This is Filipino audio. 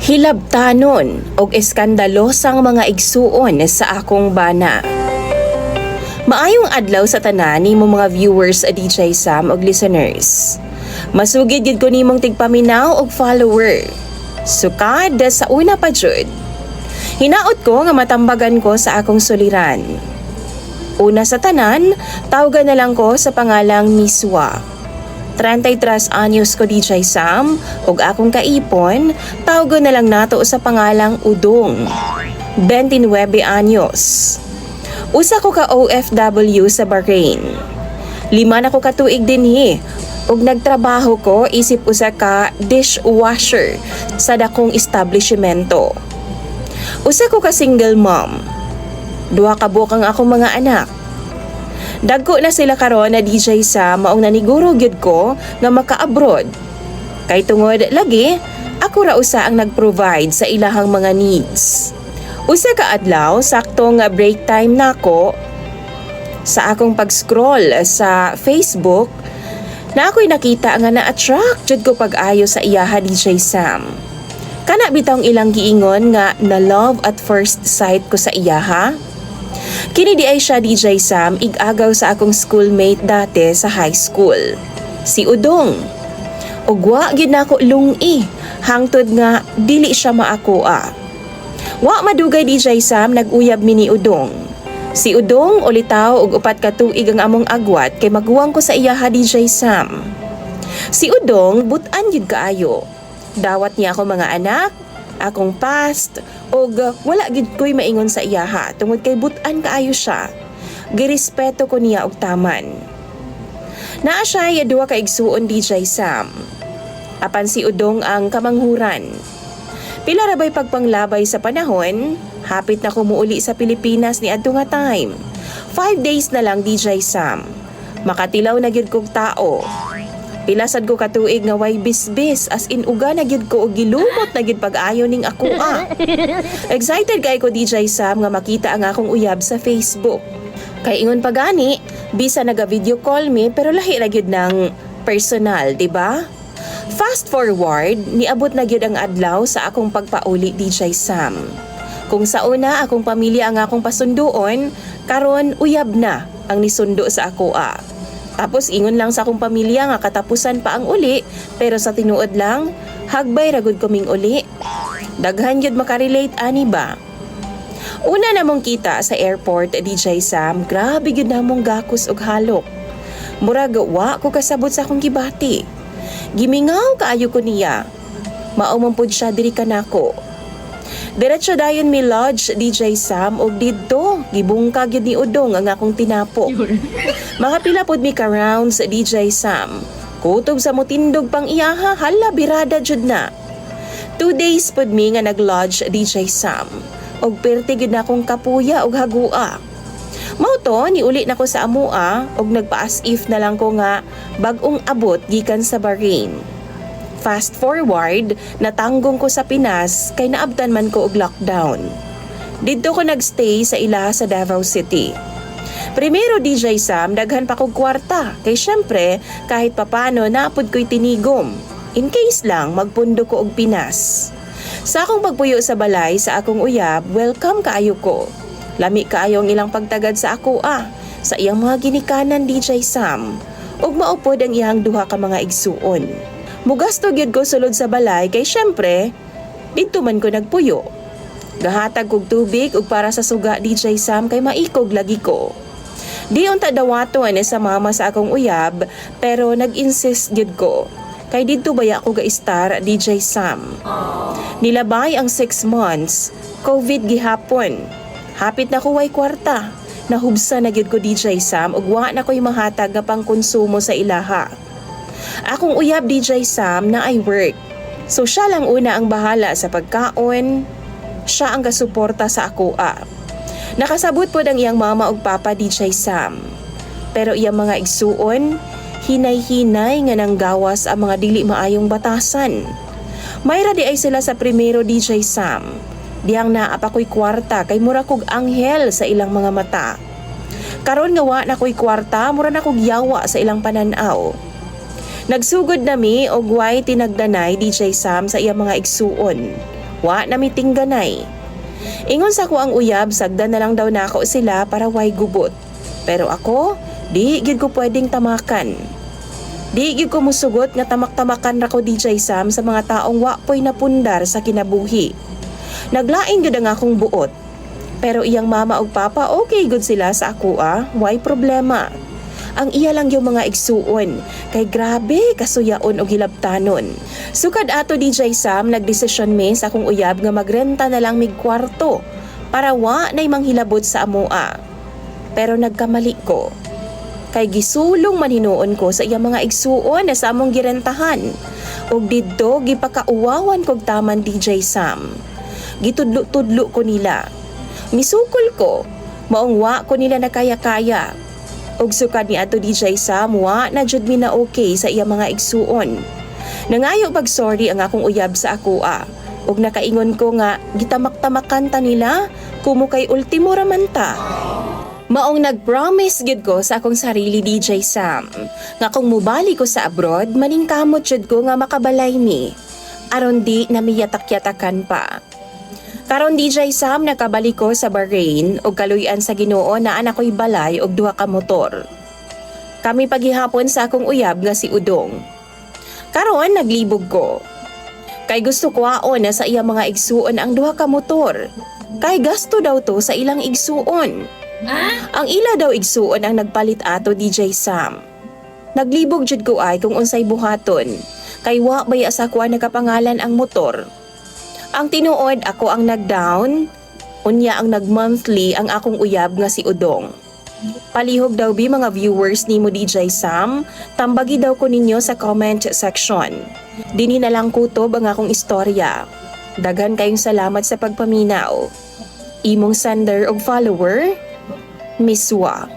Hilabtanon og eskandalosang mga igsuon sa akong bana. Maayong adlaw sa tanan nimo mga viewers a DJ Sam og listeners. Masugid gid ko nimong tigpaminaw og follower. Sukad sa una pa jud. Hinaot ko nga matambagan ko sa akong suliran. Una sa tanan, tawgan na lang ko sa pangalang Miswa. 33 anyos ko DJ Sam ug akong kaipon, tawgon na lang nato sa pangalang Udong. 29 anyos. Usa ko ka OFW sa Bahrain. 5 na ko katuig dinhi ug nagtrabaho ko isip usa ka dishwasher sa dakong establishmento. Usa ko ka single mom. 2 ka bukang akong mga anak. Dagko na sila karon na DJ Sam maong naniguro gyud ko nga maka-abroad. Kay tungod lagi, ako ra usa ang nag-provide sa ilahang mga needs. Usa ka adlaw sakto nga break time nako sa akong pag-scroll sa Facebook, na ako'y nakita nga na-attract jud ko pag-ayo sa iyaha DJ Sam. Kana bitong ilang giingon nga na love at first sight ko sa iyaha. Kini di ay siya DJ Sam ig-agaw sa akong schoolmate dati sa high school, si Udong. Ug wa gid nako lungi hangtod nga dili siya maakoa. Wa madugay DJ Sam nag-uyab mi ni Udong. Si Udong ulitaw og 4 ka tuig ang among agwat kay maguwang ko sa iyaha DJ Sam. Si Udong but-an gyud kaayo. Dawat niya ako mga anak, akong past, og wala gid ko'y maingon sa iyaha tungod kay but-an kaayo siya. Girespeto ko niya og taman. Naa siya 2 ka igsuon DJ Sam. Apan si Udong ang kamanghuran. Pila ra bay pagpanglabay sa panahon, hapit na ko muuli sa Pilipinas ni adto nga time. 5 days na lang DJ Sam. Makatilaw na gyud kog tao. Pilasad ko katuig nga way bisbis, as in uga na gyud ko og gilumot na gyud pag-ayo ning ako Excited kay ko DJ Sam nga makita ang akong uyab sa Facebook. Kay ingon pa gani, bisa naga-video call me pero lahi ra gyud ng personal, di ba? Fast forward, niabot na gyud ang adlaw sa akong pagpauli DJ Sam. Kung sa una akong pamilya ang akong pasunduon, karon uyab na ang nisundo sa akoa. Tapos ingon lang sa akong pamilya nga katapusan pa ang uli, pero sa tinuod lang, hagbay ragod kaming uli. Daghan yun makarelate ani ba? Una namong kita sa airport DJ Sam, grabe yun namong gakos og halok. Murag wa ko kasabot sa akong gibati. Gimingaw kaayo ko niya. Maumang pud siya diri kanako. Diretso dayon mi lodge DJ Sam og didto gibungkag yun ni Udong ang akong tinapo. Mga pila pod mi ka rounds DJ Sam. Kutob sa motindog pang iyaha, hala birada jud na. 2 days pod mi nga nag-lodge DJ Sam. Og perti gid na akong kapuya og hagua. Mao to niuli na ko sa amua og nagpa-as if na lang ko nga bag-ong abot gikan sa Bahrain. Fast forward, natanggong ko sa Pinas kay naabtan man ko og lockdown. Didto ko nagstay sa ila sa Davao City. Primero DJ Sam, daghan pa kog kwarta kay syempre kahit papano napud ko'y tinigom. In case lang magpundo ko og Pinas. Sa akong pagpuyo sa balay sa akong uyab, welcome kaayo ko. Lami kaayo ang ilang pagtagad sa ako sa iyang mga ginikanan DJ Sam. Ug maupod ang iyang 2 ka mga igsuon. Mugasto gyud ko sulod sa balay kay syempre didto man ko nagpuyo. Gahatag kog tubig ug para sa suga DJ Sam kay maikog lagi ko. Di unta dawaton sa mama sa akong uyab pero nag-insist gyud ko. Kay didto baya ko ga-star DJ Sam. Nilabay ang 6 months, COVID gihapon. Hapit na ko way kwarta. Nahubsa na gyud ko DJ Sam ug wa na ko'y mahatag nga pangkonsumo sa ilaha. Akong uyab DJ Sam na ay work. So siya lang una ang bahala sa pagkaon, siya ang kasuporta sa akoa. Nakasabot po ang iyang mama ug papa DJ Sam. Pero iyang mga igsuon, hinay-hinay nga nang gawas ang mga dili maayong batasan. Mayra di ay sila sa primero DJ Sam. Diyang naapa ko'y kwarta kay mura kog anghel sa ilang mga mata. Karon nga wa na ko'y kwarta, mura na kog yawa sa ilang pananaw. Nagsugod nami og way tinagdanay DJ Sam sa iyang mga igsuon. Wa na mitingganay. Ingon sa ko ang uyab, sagda na lang daw nako sila para way gubot. Pero ako, di gid ko pwedeng tamakan. Di gid ko musugot nga tamak-tamakan ra ko DJ Sam sa mga taong wapoy napundar sa kinabuhi. Naglaing gid ang akong buot. Pero iyang mama ug papa okay good sila sa ako way problema. Ang iya lang yung mga igsuon, kay grabe kasuyaon o hilabtanon. Sukad ato DJ Sam, nagdesisyon mi sa akong uyab nga magrenta na lang mig kwarto para wa na'y manghilabot sa amoa. Pero nagkamali ko. Kay gisulong manhinuon ko sa iyang mga igsuon na sa among girentahan. Og didto gipakauwawan kog taman DJ Sam. Gitudlo-tudlo ko nila. Misukol ko, maong wa ko nila nakaya-kaya. Og sukad ni ato DJ Sam, wa na jud mi na okay sa iya mga igsuon. Nangayo pag sorry ang akong uyab sa akoa. Og nakaingon ko nga gitamak-tamakan ta nila kumo kay ultimo raman ta. Maong nag-promise gid ko sa akong sarili DJ Sam nga kung mubali ko sa abroad maningkamot jud ko nga makabalay mi. Aron di na miyatak-yatakan pa. Karon DJ Sam, nakabalik ko sa Bahrain og kaluy-an sa Ginoo na anak ko'y balay og duha ka motor. Kami paghihapon sa akong uyab nga si Udong. Karon naglibog ko. Kay gusto ko aon na sa iya mga igsuon ang duha ka motor. Kay gasto daw to sa ilang igsuon. Ang ila daw igsuon ang nagpalit ato DJ Sam. Naglibog jud ko ay kung unsay buhaton. Kay wa baya sa kuha nakapangalan ang motor. Ang tinuod ako ang nag-down, unya ang nag-monthly ang akong uyab nga si Udong. Palihog daw bi mga viewers ni mo DJ Sam, tambagi daw ko ninyo sa comment section. Dini na lang kutob ang akong istorya. Daghan kayong salamat sa pagpaminaw. Imong sender og follower, Miss Wa.